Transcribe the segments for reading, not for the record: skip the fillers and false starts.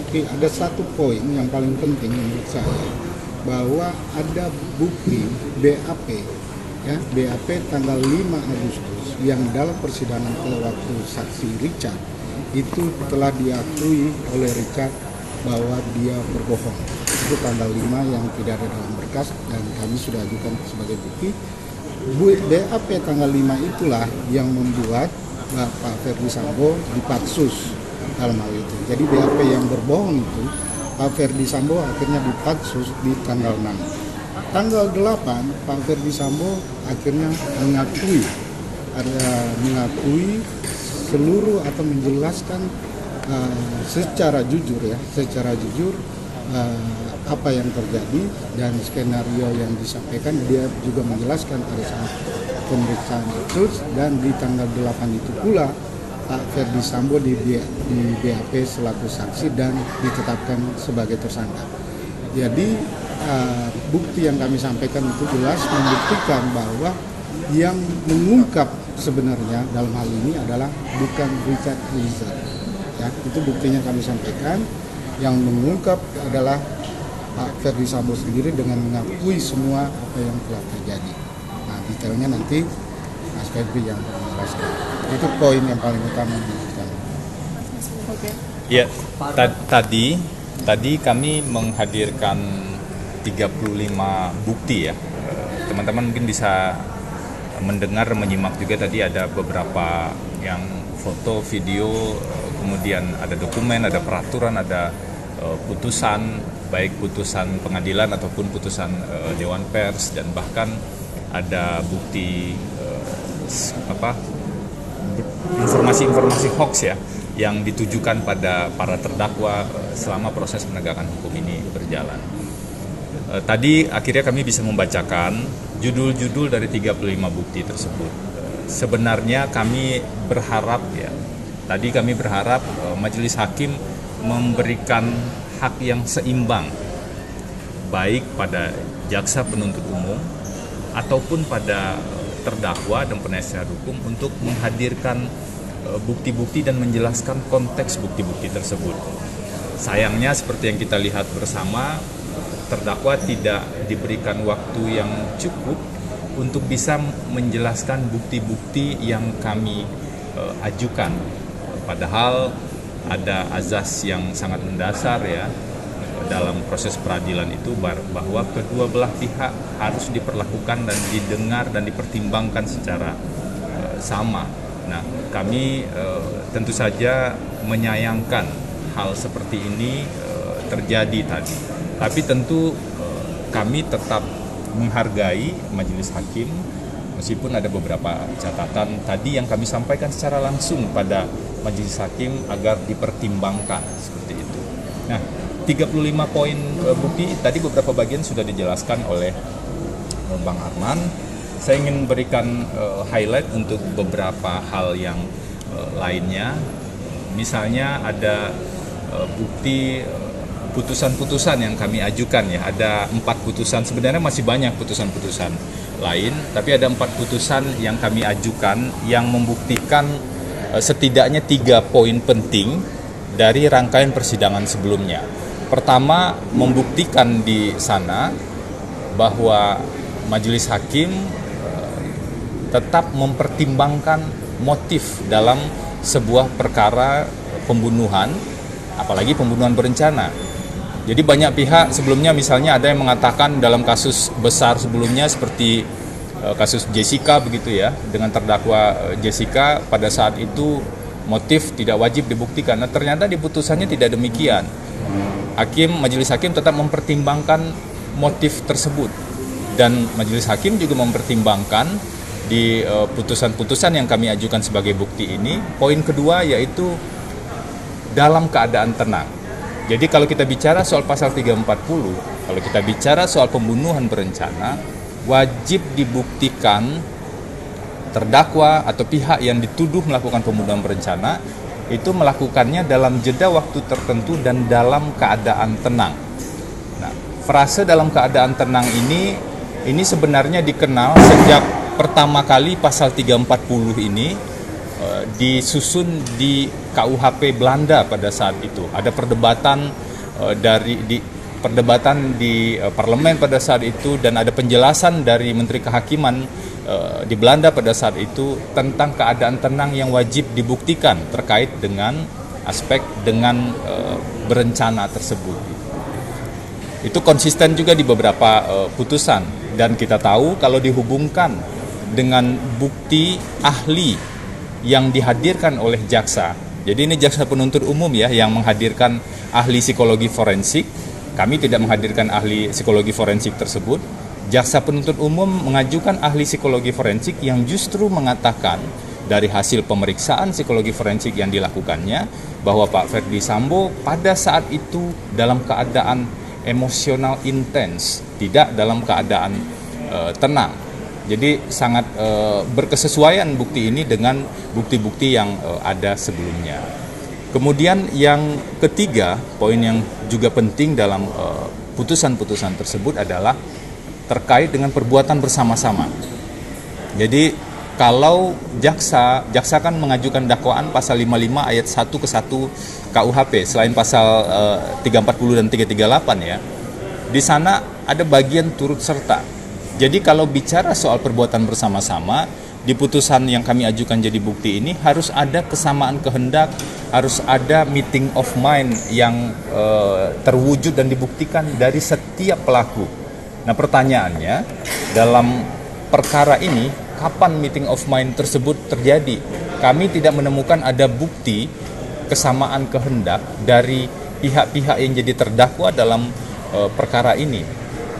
Tapi ada satu poin yang paling penting menurut saya, bahwa ada bukti BAP, ya, BAP tanggal 5 Agustus yang dalam persidangan pada waktu saksi Richard itu telah diakui oleh Richard bahwa dia berbohong. Itu tanggal 5 yang tidak ada dalam berkas dan kami sudah ajukan sebagai bukti. BAP tanggal 5 itulah yang membuat Pak Ferdi Sambo dipatsus dalam hal itu. Jadi BAP yang berbohong itu, Pak Ferdi Sambo akhirnya dipatsus di tanggal 6. Tanggal 8 Pak Ferdi Sambo akhirnya mengakui seluruh atau menjelaskan secara jujur apa yang terjadi dan skenario yang disampaikan. Dia juga menjelaskan pada saat pemeriksaan itu, dan di tanggal 8 itu pula Pak Ferdi Sambo di BAP selaku saksi dan ditetapkan sebagai tersangka. Jadi bukti yang kami sampaikan itu jelas membuktikan bahwa yang mengungkap sebenarnya dalam hal ini adalah bukan Richard Eliezer. Ya, itu buktinya kami sampaikan. Yang mengungkap adalah Pak Ferdi Sambo sendiri dengan mengakui semua apa yang telah terjadi. Nah, detailnya nanti Mas Febri yang menjelaskan. Itu poin yang paling utama menurut kami. Oke. Ya, tadi kami menghadirkan 35 bukti ya. Teman-teman mungkin bisa mendengar, menyimak juga tadi ada beberapa yang foto, video, kemudian ada dokumen, ada peraturan, ada putusan, baik putusan pengadilan ataupun putusan Dewan Pers, dan bahkan ada bukti informasi-informasi hoax ya yang ditujukan pada para terdakwa selama proses penegakan hukum ini berjalan. Tadi akhirnya kami bisa membacakan judul-judul dari 35 bukti tersebut. Sebenarnya kami berharap majelis hakim memberikan hak yang seimbang baik pada jaksa penuntut umum ataupun pada terdakwa dan penasihat hukum untuk menghadirkan bukti-bukti dan menjelaskan konteks bukti-bukti tersebut. Sayangnya seperti yang kita lihat bersama, terdakwa tidak diberikan waktu yang cukup untuk bisa menjelaskan bukti-bukti yang kami ajukan. Padahal ada azas yang sangat mendasar ya dalam proses peradilan itu, bahwa kedua belah pihak harus diperlakukan dan didengar dan dipertimbangkan secara sama. Nah, kami tentu saja menyayangkan hal seperti ini terjadi tadi. Tapi tentu kami tetap menghargai majelis hakim, meskipun ada beberapa catatan tadi yang kami sampaikan secara langsung pada majelis hakim agar dipertimbangkan seperti itu. Nah, 35 poin bukti tadi beberapa bagian sudah dijelaskan oleh Bang Arman. Saya ingin berikan highlight untuk beberapa hal yang lainnya. Misalnya ada bukti putusan-putusan yang kami ajukan ya. Ada 4 putusan, sebenarnya masih banyak putusan-putusan lain, tapi ada 4 putusan yang kami ajukan yang membuktikan setidaknya 3 poin penting dari rangkaian persidangan sebelumnya. Pertama, membuktikan di sana bahwa majelis hakim tetap mempertimbangkan motif dalam sebuah perkara pembunuhan, apalagi pembunuhan berencana. Jadi banyak pihak sebelumnya, misalnya ada yang mengatakan dalam kasus besar sebelumnya seperti kasus Jessica begitu ya, dengan terdakwa Jessica pada saat itu motif tidak wajib dibuktikan. Nah, ternyata di putusannya tidak demikian. Majelis hakim tetap mempertimbangkan motif tersebut, dan majelis hakim juga mempertimbangkan di putusan-putusan yang kami ajukan sebagai bukti ini. Poin kedua yaitu dalam keadaan tenang. Jadi kalau kita bicara soal pasal 340, kalau kita bicara soal pembunuhan berencana, wajib dibuktikan terdakwa atau pihak yang dituduh melakukan pembunuhan berencana itu melakukannya dalam jeda waktu tertentu dan dalam keadaan tenang. Nah, frase dalam keadaan tenang ini sebenarnya dikenal sejak pertama kali pasal 340 ini disusun di KUHP Belanda pada saat itu. Ada perdebatan di parlemen pada saat itu, dan ada penjelasan dari Menteri Kehakiman di Belanda pada saat itu tentang keadaan tenang yang wajib dibuktikan terkait dengan aspek dengan berencana tersebut. Itu konsisten juga di beberapa putusan, dan kita tahu kalau dihubungkan dengan bukti ahli yang dihadirkan oleh jaksa. Jadi ini jaksa penuntut umum ya yang menghadirkan ahli psikologi forensik. Kami tidak menghadirkan ahli psikologi forensik tersebut. Jaksa penuntut umum mengajukan ahli psikologi forensik yang justru mengatakan dari hasil pemeriksaan psikologi forensik yang dilakukannya bahwa Pak Ferdi Sambo pada saat itu dalam keadaan emosional intens, tidak dalam keadaan tenang. Jadi sangat berkesesuaian bukti ini dengan bukti-bukti yang ada sebelumnya. Kemudian yang ketiga, poin yang juga penting dalam putusan-putusan tersebut adalah terkait dengan perbuatan bersama-sama. Jadi kalau jaksa kan mengajukan dakwaan pasal 55 ayat 1 ke 1 KUHP selain pasal 340 dan 338 ya. Di sana ada bagian turut serta. Jadi kalau bicara soal perbuatan bersama-sama, di putusan yang kami ajukan jadi bukti ini harus ada kesamaan kehendak, harus ada meeting of mind yang terwujud dan dibuktikan dari setiap pelaku. Nah, pertanyaannya dalam perkara ini kapan meeting of mind tersebut terjadi? Kami tidak menemukan ada bukti kesamaan kehendak dari pihak-pihak yang jadi terdakwa dalam perkara ini.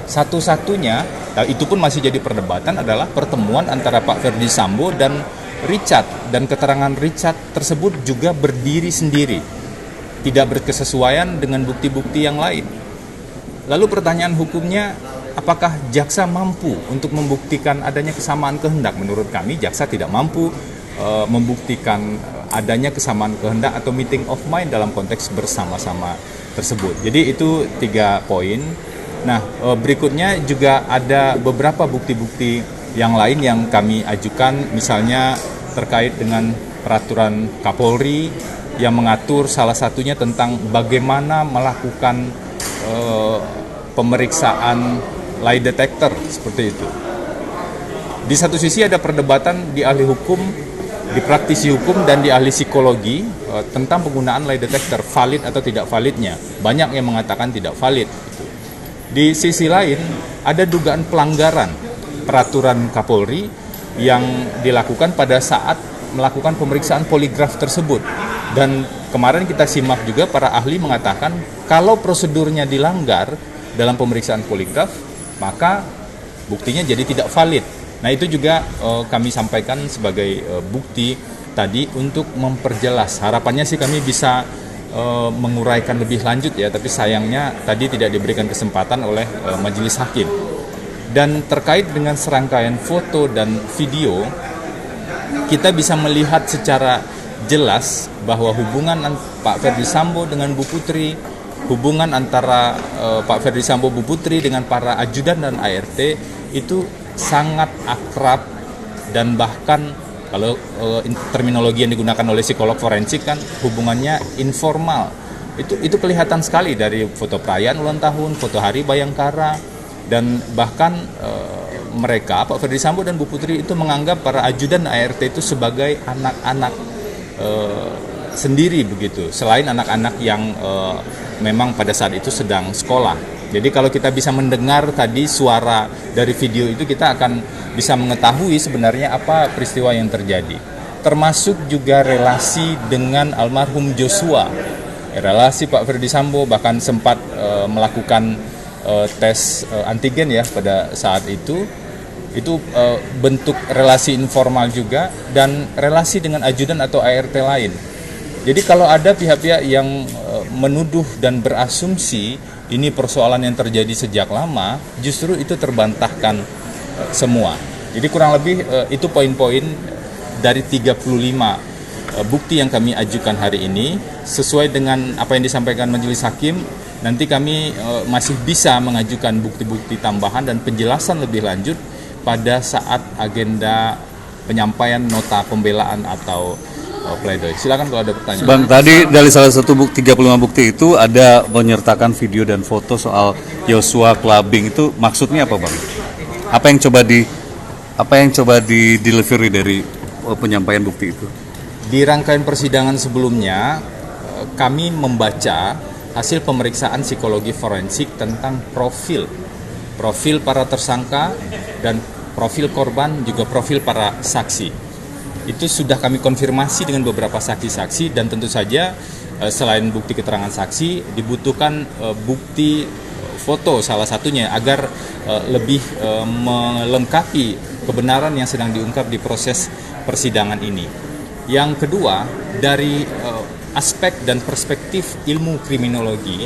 Satu-satunya, itu pun masih jadi perdebatan, adalah pertemuan antara Pak Ferdi Sambo dan Richard, dan keterangan Richard tersebut juga berdiri sendiri, tidak berkesesuaian dengan bukti-bukti yang lain. Lalu pertanyaan hukumnya, apakah jaksa mampu untuk membuktikan adanya kesamaan kehendak? Menurut kami, jaksa tidak mampu membuktikan adanya kesamaan kehendak atau meeting of mind dalam konteks bersama-sama tersebut. Jadi itu 3 poin. Nah, berikutnya juga ada beberapa bukti-bukti yang lain yang kami ajukan, misalnya terkait dengan peraturan Kapolri yang mengatur salah satunya tentang bagaimana melakukan pemeriksaan lie detector seperti itu. Di satu sisi ada perdebatan di ahli hukum, di praktisi hukum dan di ahli psikologi tentang penggunaan lie detector, valid atau tidak validnya. Banyak yang mengatakan tidak valid. Di sisi lain ada dugaan pelanggaran peraturan Kapolri yang dilakukan pada saat melakukan pemeriksaan poligraf tersebut. Dan kemarin kita simak juga para ahli mengatakan kalau prosedurnya dilanggar dalam pemeriksaan poligraf, maka buktinya jadi tidak valid. Nah, itu juga kami sampaikan sebagai bukti tadi untuk memperjelas. Harapannya sih kami bisa menguraikan lebih lanjut ya, tapi sayangnya tadi tidak diberikan kesempatan oleh majelis hakim. Dan terkait dengan serangkaian foto dan video, kita bisa melihat secara jelas bahwa hubungan Pak Ferdi Sambo dengan Bu Putri, hubungan antara Pak Ferdi Sambo, Bu Putri dengan para ajudan dan ART itu sangat akrab, dan bahkan kalau terminologi yang digunakan oleh psikolog forensik kan hubungannya informal. Itu kelihatan sekali dari foto perayaan ulang tahun, foto hari Bayangkara, dan bahkan mereka Pak Ferdi Sambo dan Bu Putri itu menganggap para ajudan ART itu sebagai anak-anak sendiri begitu, selain anak-anak yang memang pada saat itu sedang sekolah. Jadi kalau kita bisa mendengar tadi suara dari video itu, kita akan bisa mengetahui sebenarnya apa peristiwa yang terjadi. Termasuk juga relasi dengan almarhum Joshua. Relasi Pak Ferdi Sambo bahkan sempat melakukan tes antigen ya pada saat itu. Itu bentuk relasi informal juga, dan relasi dengan ajudan atau ART lain. Jadi kalau ada pihak-pihak yang menuduh dan berasumsi ini persoalan yang terjadi sejak lama, justru itu terbantahkan semua. Jadi kurang lebih itu poin-poin dari 35 bukti yang kami ajukan hari ini. Sesuai dengan apa yang disampaikan majelis hakim, nanti kami masih bisa mengajukan bukti-bukti tambahan dan penjelasan lebih lanjut pada saat agenda penyampaian nota pembelaan atau pledoi. Silakan kalau ada pertanyaan. Bang, tadi dari salah satu 35 bukti itu ada menyertakan video dan foto soal Yosua clubbing, itu maksudnya apa, Bang? Apa yang coba di delivery dari penyampaian bukti itu? Di rangkaian persidangan sebelumnya, kami membaca hasil pemeriksaan psikologi forensik tentang profil para tersangka dan profil korban, juga profil para saksi. Itu sudah kami konfirmasi dengan beberapa saksi-saksi, dan tentu saja selain bukti keterangan saksi dibutuhkan bukti foto salah satunya agar lebih melengkapi kebenaran yang sedang diungkap di proses persidangan ini. Yang kedua, dari aspek dan perspektif ilmu kriminologi,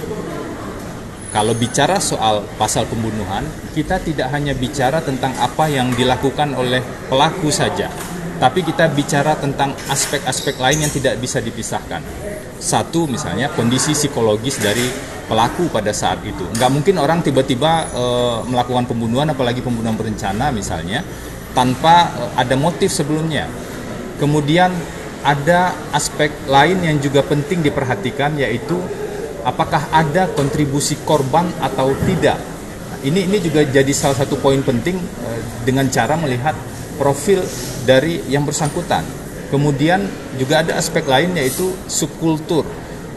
kalau bicara soal pasal pembunuhan, kita tidak hanya bicara tentang apa yang dilakukan oleh pelaku saja, tapi kita bicara tentang aspek-aspek lain yang tidak bisa dipisahkan. Satu, misalnya kondisi psikologis dari pelaku pada saat itu. Nggak mungkin orang tiba-tiba melakukan pembunuhan, apalagi pembunuhan berencana misalnya, tanpa ada motif sebelumnya. Kemudian ada aspek lain yang juga penting diperhatikan, yaitu apakah ada kontribusi korban atau tidak. Ini juga jadi salah satu poin penting dengan cara melihat profil dari yang bersangkutan. Kemudian juga ada aspek lain, yaitu subkultur.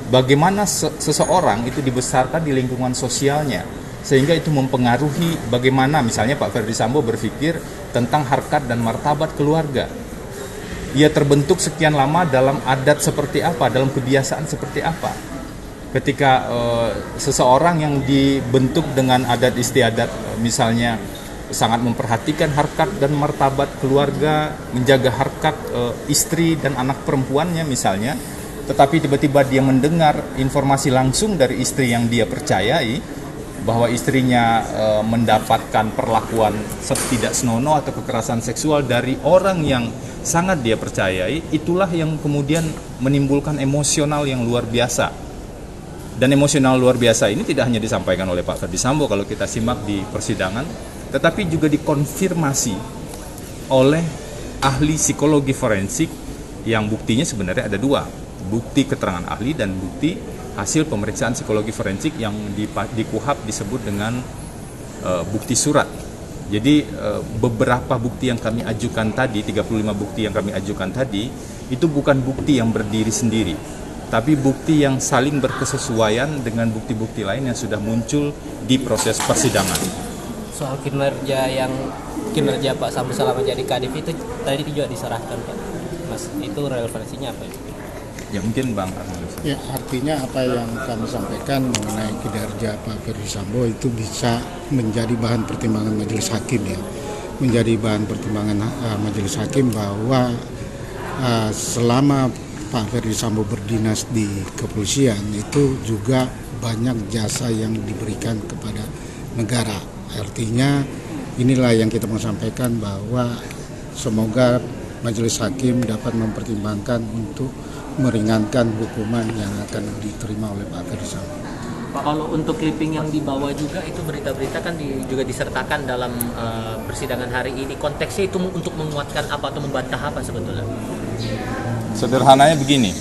Bagaimana seseorang itu dibesarkan di lingkungan sosialnya, sehingga itu mempengaruhi bagaimana misalnya Pak Ferdy Sambo berpikir tentang harkat dan martabat keluarga. Ia terbentuk sekian lama dalam adat seperti apa, dalam kebiasaan seperti apa. Ketika seseorang yang dibentuk dengan adat istiadat, misalnya sangat memperhatikan harkat dan martabat keluarga, menjaga harkat istri dan anak perempuannya misalnya, tetapi tiba-tiba dia mendengar informasi langsung dari istri yang dia percayai bahwa istrinya mendapatkan perlakuan tidak senonoh atau kekerasan seksual dari orang yang sangat dia percayai, itulah yang kemudian menimbulkan emosional yang luar biasa. Dan emosional luar biasa ini tidak hanya disampaikan oleh Pak Ferdy Sambo kalau kita simak di persidangan, tetapi juga dikonfirmasi oleh ahli psikologi forensik yang buktinya sebenarnya ada dua, bukti keterangan ahli dan bukti hasil pemeriksaan psikologi forensik yang di KUHAP disebut dengan bukti surat. Jadi beberapa bukti yang kami ajukan tadi, 35 bukti yang kami ajukan tadi, itu bukan bukti yang berdiri sendiri, tapi bukti yang saling berkesesuaian dengan bukti-bukti lain yang sudah muncul di proses persidangan. Soal kinerja Pak Sambo selama jadi Kadif itu tadi juga diserahkan, Pak. Mas, itu relevansinya apa? Ya mungkin Bang Arnoldo. Ya, artinya apa yang kami sampaikan mengenai kinerja Pak Ferdy Sambo itu bisa menjadi bahan pertimbangan majelis hakim, ya. Menjadi bahan pertimbangan majelis hakim bahwa selama Pak Ferdy Sambo berdinas di kepolisian itu juga banyak jasa yang diberikan kepada negara. Artinya inilah yang kita mau sampaikan, bahwa semoga majelis hakim dapat mempertimbangkan untuk meringankan hukuman yang akan diterima oleh Pak Ferdy Sambo. Pak, kalau untuk clipping yang dibawa juga itu berita-berita kan juga disertakan dalam persidangan hari ini. Konteksnya itu untuk menguatkan apa atau membantah apa sebetulnya? Sederhananya begini,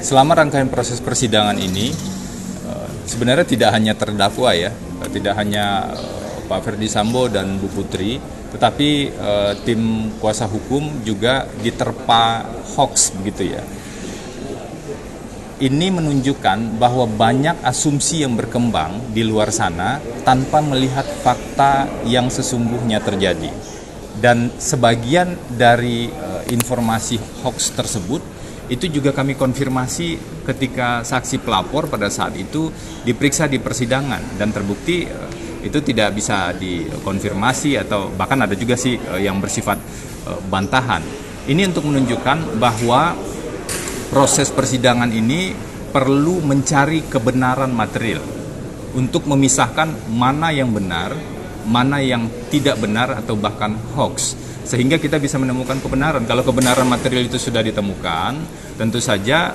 selama rangkaian proses persidangan ini sebenarnya tidak hanya terdakwa ya, tidak hanya Pak Ferdy Sambo dan Bu Putri, tetapi tim kuasa hukum juga diterpa hoax begitu ya. Ini menunjukkan bahwa banyak asumsi yang berkembang di luar sana tanpa melihat fakta yang sesungguhnya terjadi. Dan sebagian dari informasi hoax tersebut itu juga kami konfirmasi ketika saksi pelapor pada saat itu diperiksa di persidangan, dan terbukti itu tidak bisa dikonfirmasi atau bahkan ada juga sih yang bersifat bantahan. Ini untuk menunjukkan bahwa proses persidangan ini perlu mencari kebenaran material untuk memisahkan mana yang benar, mana yang tidak benar atau bahkan hoax, sehingga kita bisa menemukan kebenaran. Kalau kebenaran material itu sudah ditemukan, tentu saja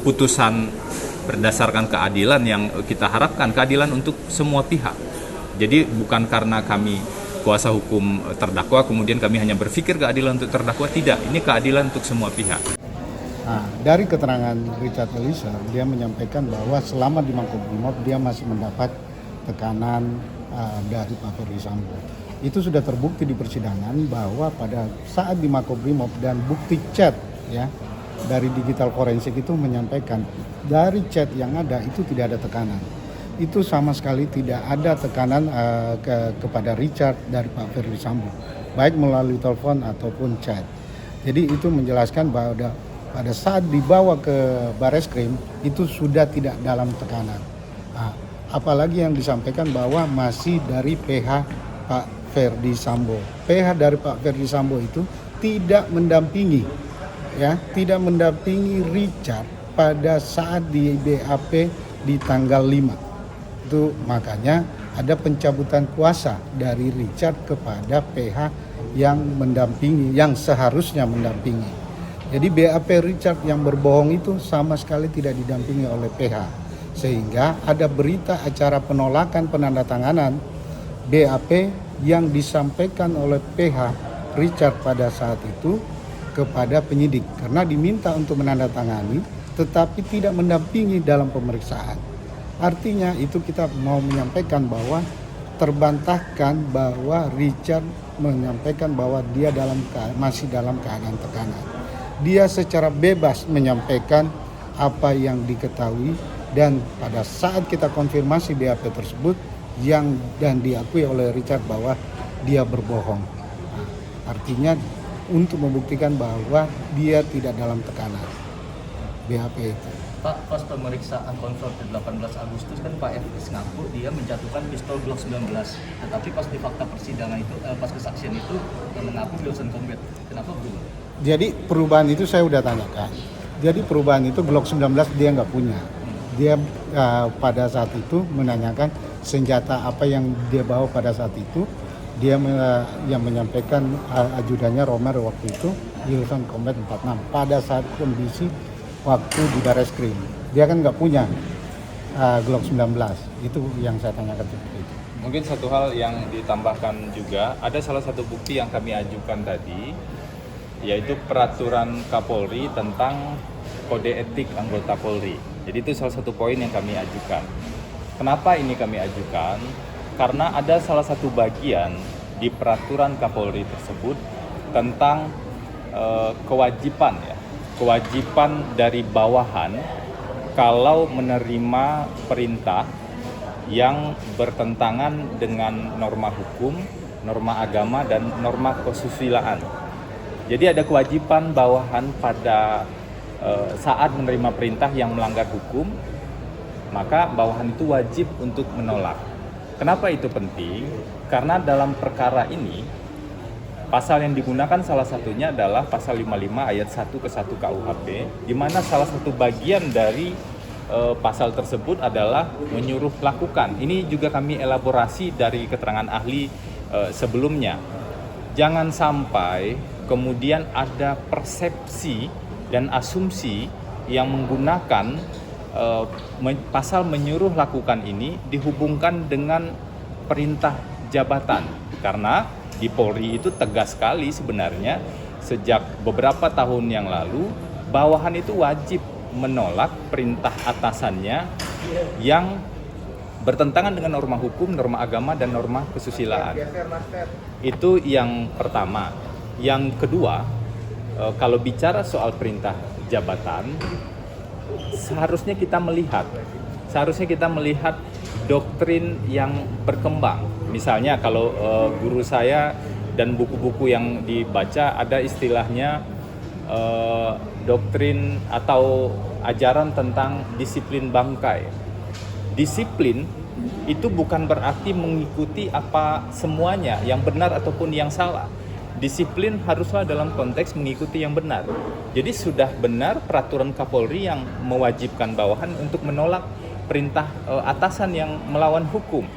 putusan berdasarkan keadilan yang kita harapkan, keadilan untuk semua pihak. Jadi bukan karena kami kuasa hukum terdakwa, kemudian kami hanya berpikir keadilan untuk terdakwa. Tidak, ini keadilan untuk semua pihak. Nah, dari keterangan Richard Eliezer, dia menyampaikan bahwa selama di Makobrimob dia masih mendapat tekanan dari Pak Ferdi Sambo. Itu sudah terbukti di persidangan bahwa pada saat di Makobrimob dan bukti chat ya dari digital forensik itu menyampaikan dari chat yang ada itu tidak ada tekanan. Itu sama sekali tidak ada tekanan kepada Richard dari Pak Ferdi Sambo, baik melalui telepon ataupun chat. Jadi itu menjelaskan bahwa pada saat dibawa ke Bareskrim itu sudah tidak dalam tekanan. Nah, apalagi yang disampaikan bahwa masih dari PH Pak Ferdi Sambo. PH dari Pak Ferdi Sambo itu tidak mendampingi, ya, tidak mendampingi Richard pada saat di BAP di tanggal 5. Itu makanya ada pencabutan kuasa dari Richard kepada PH yang mendampingi, yang seharusnya mendampingi. Jadi BAP Richard yang berbohong itu sama sekali tidak didampingi oleh PH. Sehingga ada berita acara penolakan penandatanganan BAP yang disampaikan oleh PH Richard pada saat itu kepada penyidik. Karena diminta untuk menandatangani tetapi tidak mendampingi dalam pemeriksaan. Artinya itu kita mau menyampaikan bahwa terbantahkan bahwa Richard menyampaikan bahwa dia masih dalam keadaan tekanan. Dia secara bebas menyampaikan apa yang diketahui dan pada saat kita konfirmasi BAP tersebut dan diakui oleh Richard bahwa dia berbohong. Artinya untuk membuktikan bahwa dia tidak dalam tekanan BAP itu. Pak, pas pemeriksaan konfrontir 18 Agustus kan Pak F. ngaku dia menjatuhkan pistol Glock 19. Tetapi pas di fakta persidangan itu, pas kesaksian itu mengaku Wilson Combat. Kenapa berubah? Jadi perubahan itu saya udah tanyakan. Jadi perubahan itu Glock 19 dia nggak punya. Dia pada saat itu menanyakan senjata apa yang dia bawa pada saat itu. Dia yang menyampaikan ajudannya Romer waktu itu Wilson Combat 46 pada saat kondisi waktu di Bareskrim. Dia kan nggak punya Glock 19. Itu yang saya tanyakan seperti itu. Mungkin satu hal yang ditambahkan juga, ada salah satu bukti yang kami ajukan tadi, yaitu peraturan Kapolri tentang kode etik anggota Polri. Jadi itu salah satu poin yang kami ajukan. Kenapa ini kami ajukan? Karena ada salah satu bagian di peraturan Kapolri tersebut tentang kewajiban dari bawahan kalau menerima perintah yang bertentangan dengan norma hukum, norma agama, dan norma kesusilaan. Jadi ada kewajiban bawahan pada saat menerima perintah yang melanggar hukum, maka bawahan itu wajib untuk menolak. Kenapa itu penting? Karena dalam perkara ini, pasal yang digunakan salah satunya adalah pasal 55 ayat 1 ke 1 KUHP, di mana salah satu bagian dari pasal tersebut adalah menyuruh lakukan. Ini juga kami elaborasi dari keterangan ahli sebelumnya. Jangan sampai kemudian ada persepsi dan asumsi yang menggunakan pasal menyuruh lakukan ini dihubungkan dengan perintah jabatan. Karena di Polri itu tegas sekali sebenarnya sejak beberapa tahun yang lalu, bawahan itu wajib menolak perintah atasannya yang bertentangan dengan norma hukum, norma agama, dan norma kesusilaan. Itu yang pertama. Yang kedua, kalau bicara soal perintah jabatan, seharusnya kita melihat doktrin yang berkembang. Misalnya kalau guru saya dan buku-buku yang dibaca ada istilahnya doktrin atau ajaran tentang disiplin bangkai. Disiplin itu bukan berarti mengikuti apa semuanya yang benar ataupun yang salah. Disiplin haruslah dalam konteks mengikuti yang benar. Jadi sudah benar peraturan Kapolri yang mewajibkan bawahan untuk menolak perintah atasan yang melawan hukum.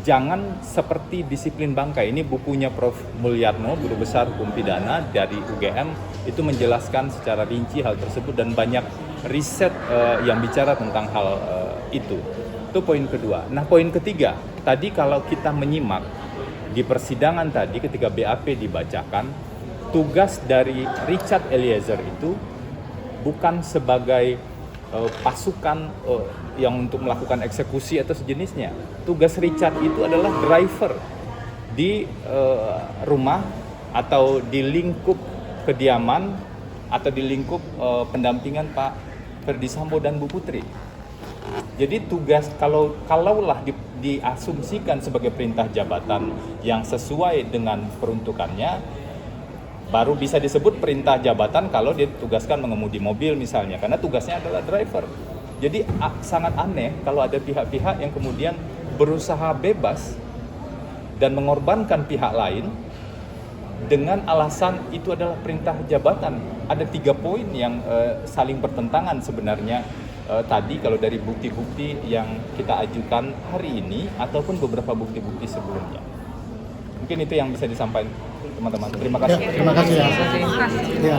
Jangan seperti disiplin bangkai. Ini bukunya Prof. Mulyatno, Guru Besar Hukum Pidana dari UGM, itu menjelaskan secara rinci hal tersebut dan banyak riset yang bicara tentang hal itu. Itu poin kedua. Nah, poin ketiga, tadi kalau kita menyimak di persidangan tadi ketika BAP dibacakan, tugas dari Richard Eliezer itu bukan sebagai pasukan yang untuk melakukan eksekusi atau sejenisnya. Tugas Richard itu adalah driver di rumah atau di lingkup kediaman atau di lingkup pendampingan Pak Ferdy Sambo dan Bu Putri. Jadi tugas kalaulah diasumsikan sebagai perintah jabatan yang sesuai dengan peruntukannya, baru bisa disebut perintah jabatan kalau dia ditugaskan mengemudi mobil misalnya, karena tugasnya adalah driver. Jadi sangat aneh kalau ada pihak-pihak yang kemudian berusaha bebas dan mengorbankan pihak lain dengan alasan itu adalah perintah jabatan. Ada 3 poin yang saling bertentangan sebenarnya tadi kalau dari bukti-bukti yang kita ajukan hari ini ataupun beberapa bukti-bukti sebelumnya. Mungkin itu yang bisa disampaikan teman-teman. Terima kasih. Terima kasih ya. Ya.